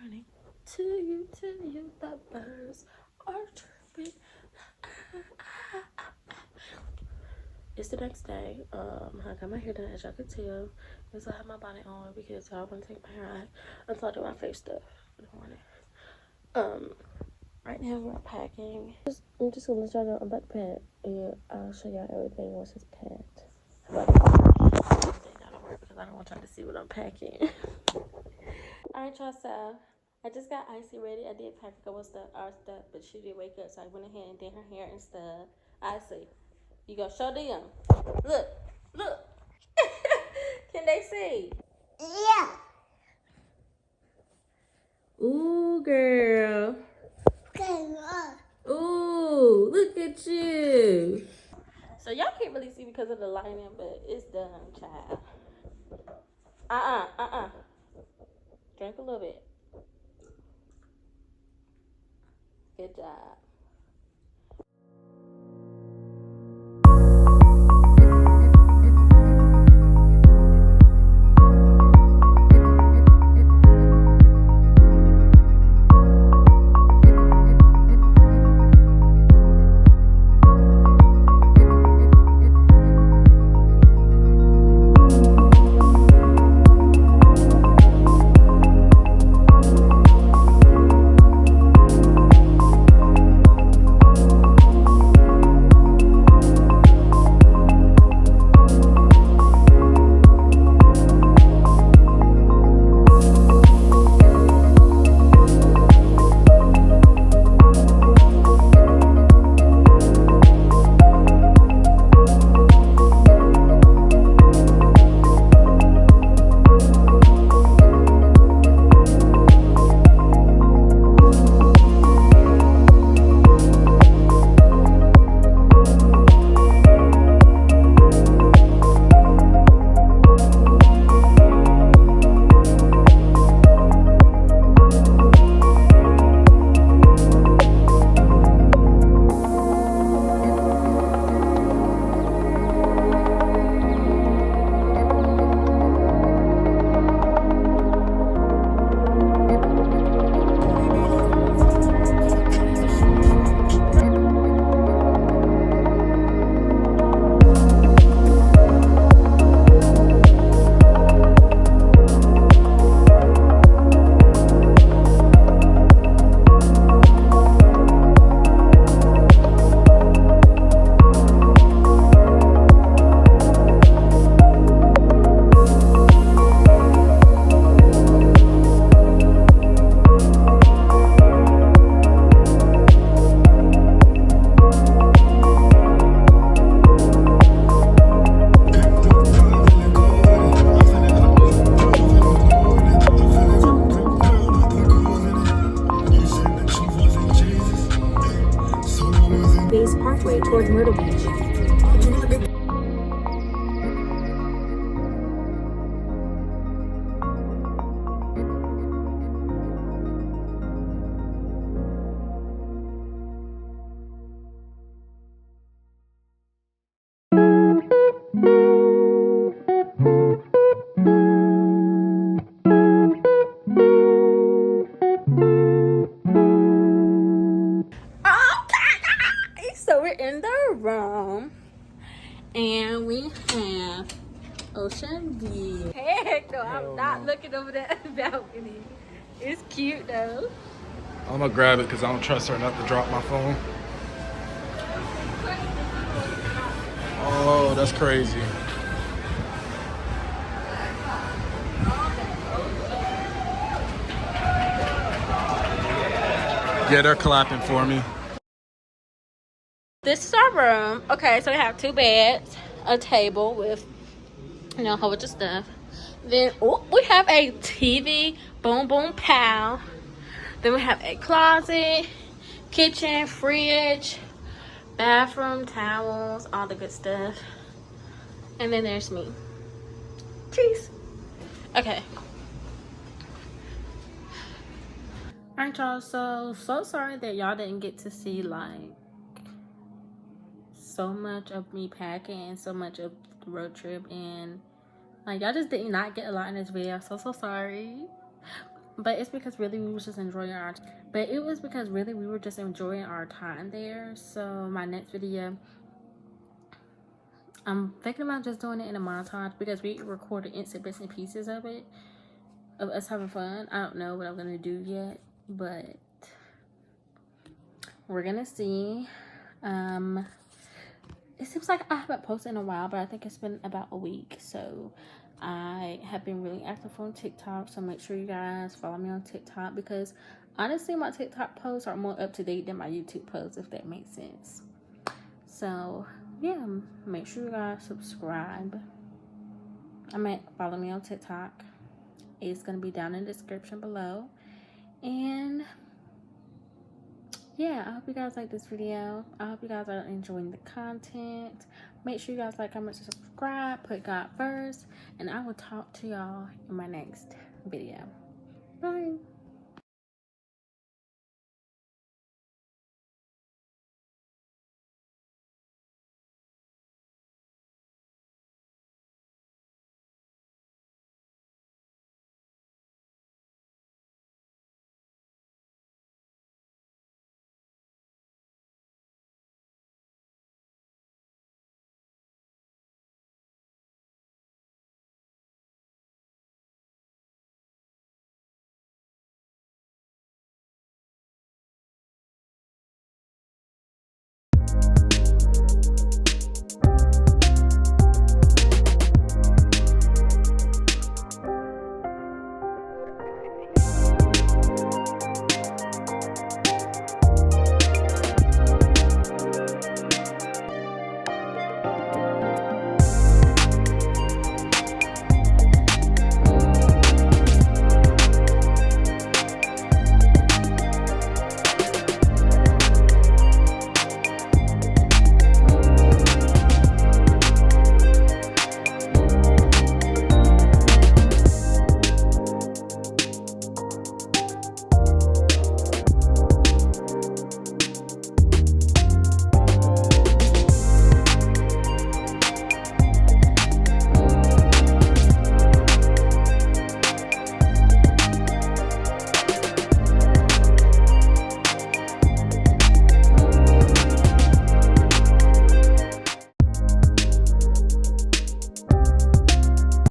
morning. To you, the birds are chirping. It's the next day. I got my hair done, as y'all can tell. Because I have my bonnet on because I want to take my hair out until I do my face stuff in the morning. Right now we're packing. I'm just gonna let y'all know I'm about to pack, and I'll show y'all everything once it's packed. Because I don't want y'all to see what I'm packing. Alright, y'all, so I just got Icy ready. I did pack a couple stuff, our stuff, but she did wake up, so I went ahead and did her hair and stuff. Icy, you go show them. Look. Can they see? Yeah. Ooh, girl. Ooh, look at you. So y'all can't really see because of the lighting, but it's done, child. Drink a little bit. Good job. Parkway toward Myrtle Beach. So we're in the room and we have ocean view. Heck no, I'm not looking over that balcony. It's cute though. I'm gonna grab it because I don't trust her not to drop my phone. Oh, that's crazy. Yeah, they're clapping for me. This is our room. Okay, so we have 2 beds, a table with, a whole bunch of stuff. Then we have a TV, boom, boom, pow. Then we have a closet, kitchen, fridge, bathroom, towels, all the good stuff. And then there's me. Cheese. Okay. Alright, y'all. So sorry that y'all didn't get to see, like, so much of me packing and so much of the road trip, and like y'all just did not get a lot in this video. So sorry, But it's because really we was just enjoying our time there. So my next video, I'm thinking about just doing it in a montage because we recorded instant bits and pieces of it, of us having fun. I don't know what I'm gonna do yet, but we're gonna see. It seems like I haven't posted in a while, but I think it's been about a week. So I have been really active on TikTok, so make sure you guys follow me on TikTok, because honestly my TikTok posts are more up to date than my YouTube posts, if that makes sense. So yeah, make sure you guys subscribe. Follow me on TikTok. It's gonna be down in the description below. And yeah, I hope you guys like this video. I hope you guys are enjoying the content. Make sure you guys like, comment, subscribe, put God first, and I will talk to y'all in my next video. Bye.